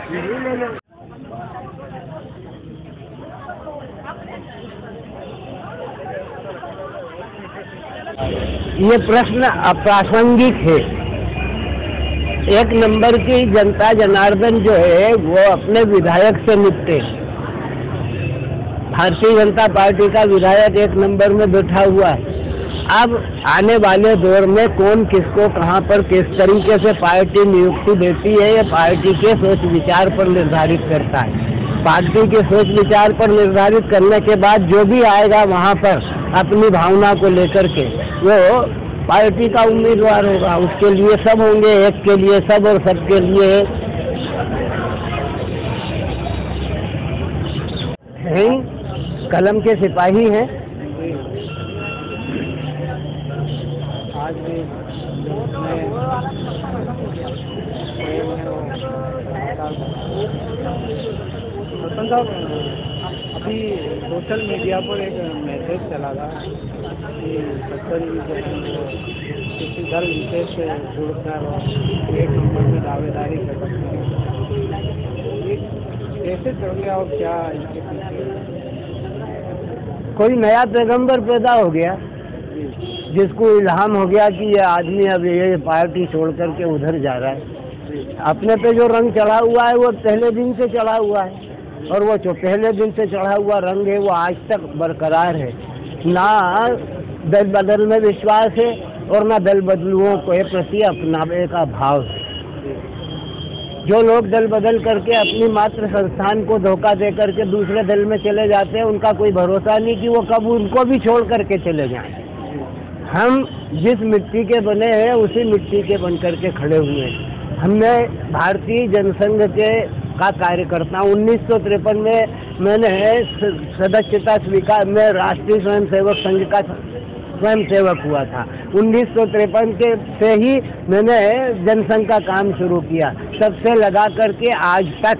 ये प्रश्न अप्रासंगिक है। एक नंबर की जनता जनार्दन जो है वो अपने विधायक से निपटे। भारतीय जनता पार्टी का विधायक एक नंबर में बैठा हुआ है। अब आने वाले दौर में कौन किसको कहां पर किस तरीके से पार्टी नियुक्ति देती है, ये पार्टी के सोच विचार पर निर्धारित करता है। पार्टी के सोच विचार पर निर्धारित करने के बाद जो भी आएगा वहां पर अपनी भावना को लेकर के वो पार्टी का उम्मीदवार होगा। उसके लिए सब होंगे, एक के लिए सब और सबके लिए हैं। कलम के सिपाही हैं। आज भी साहब, अभी सोशल मीडिया पर एक मैसेज चला था कि सत्तर किसी दल विशेष से जुड़कर एक नंबर में दावेदारी कर सकते हैं। कैसे चल गया और क्या इसके पीछे? कोई नया पैगंबर पैदा हो गया जिसको इल्हाम हो गया कि ये आदमी अब ये पार्टी छोड़ करके उधर जा रहा है। अपने पे जो रंग चढ़ा हुआ है वो पहले दिन से चढ़ा हुआ है, और वो जो पहले दिन से चढ़ा हुआ रंग है वो आज तक बरकरार है। ना दल बदल में विश्वास है और ना दल बदलुओं के प्रति अपनावे का भाव है। जो लोग दल बदल करके अपनी मात्र संस्थान को धोखा दे करके दूसरे दल में चले जाते हैं, उनका कोई भरोसा नहीं कि वो कब उनको भी छोड़ करके चले जाएं। हम जिस मिट्टी के बने हैं उसी मिट्टी के बन करके खड़े हुए हैं। हमने भारतीय जनसंघ के का कार्यकर्ता 1953 में मैंने सदस्यता स्वीकार में राष्ट्रीय स्वयंसेवक संघ का स्वयंसेवक हुआ था। 1953 के से ही मैंने जनसंघ का काम शुरू किया। तब से लगा करके आज तक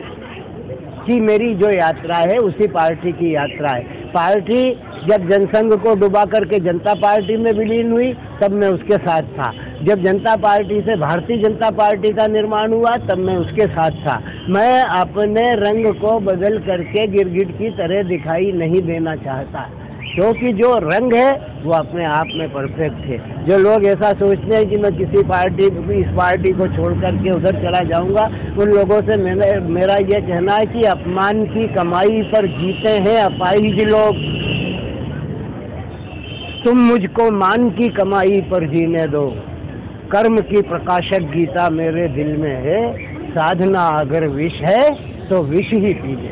की मेरी जो यात्रा है उसी पार्टी की यात्रा है। पार्टी जब जनसंघ को डुबा करके जनता पार्टी में विलीन हुई तब मैं उसके साथ था। जब जनता पार्टी से भारतीय जनता पार्टी का निर्माण हुआ तब मैं उसके साथ था। मैं अपने रंग को बदल करके गिरगिट की तरह दिखाई नहीं देना चाहता, क्योंकि जो रंग है वो अपने आप में परफेक्ट है। जो लोग ऐसा सोचते हैं कि मैं किसी पार्टी इस पार्टी को छोड़ करके उधर चला जाऊंगा, उन लोगों से मेरा ये कहना है कि अपमान की कमाई पर जीते हैं अपाहिज लोग। तुम मुझको मान की कमाई पर जीने दो। कर्म की प्रकाशक गीता मेरे दिल में है। साधना अगर विष है तो विष ही पीने।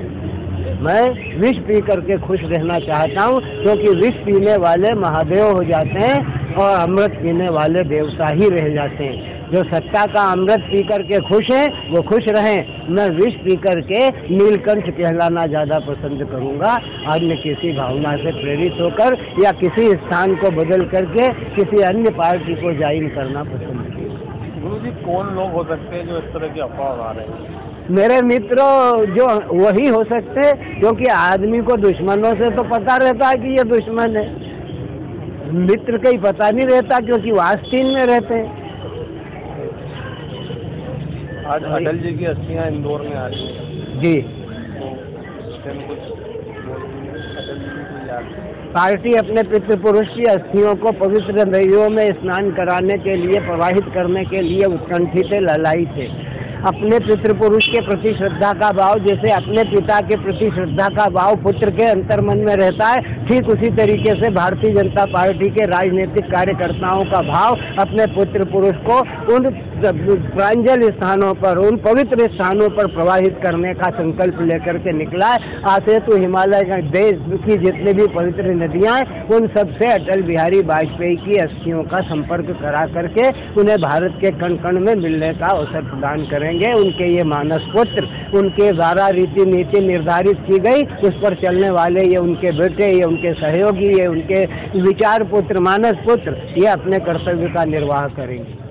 मैं विष पी करके खुश रहना चाहता हूँ, क्योंकि विष पीने वाले महादेव हो जाते हैं और अमृत पीने वाले देवता ही रह जाते हैं। जो सत्ता का अमृत पी करके खुश हैं वो खुश रहें। मैं विष पी करके नीलकंठ कहलाना ज़्यादा पसंद करूँगा, अन्य किसी भावना से प्रेरित होकर या किसी स्थान को बदल करके किसी अन्य पार्टी को ज्वाइन करना पसंद नहीं। गुरुजी, कौन लोग हो सकते हैं जो इस तरह की अफवाह आ रहे हैं? मेरे मित्र जो वही हो सकते हैं, क्योंकि आदमी को दुश्मनों से तो पता रहता है कि ये दुश्मन है। मित्र का ही पता नहीं रहता, क्योंकि वो आस्तीन में रहते हैं। आज अटल जी की अस्थियां इंदौर में आ रही हैं जी। तो पार्टी अपने पितृपुरुष की अस्थियों को पवित्र नदियों में स्नान कराने के लिए, प्रवाहित करने के लिए उत्कंठित ललाई थे। अपने पितृपुरुष के प्रति श्रद्धा का भाव, जैसे अपने पिता के प्रति श्रद्धा का भाव पुत्र के अंतर्मन में रहता है, ठीक उसी तरीके से भारतीय जनता पार्टी के राजनीतिक कार्यकर्ताओं का भाव अपने पुत्र पुरुष को उन प्रांजल स्थानों पर, उन पवित्र स्थानों पर प्रवाहित करने का संकल्प लेकर के निकला है। आसे तो हिमालय का देश की जितनी भी पवित्र नदियां हैं उन सबसे अटल बिहारी वाजपेयी की अस्थियों का संपर्क करा करके उन्हें भारत के कण कण में मिलने का अवसर प्रदान करेंगे। उनके ये मानस पुत्र, उनके द्वारा रीति नीति निर्धारित की गई, उस पर चलने वाले ये उनके बेटे, ये उनके सहयोगी, ये उनके विचार पुत्र, मानस पुत्र, ये अपने कर्तव्य का निर्वाह करेंगे।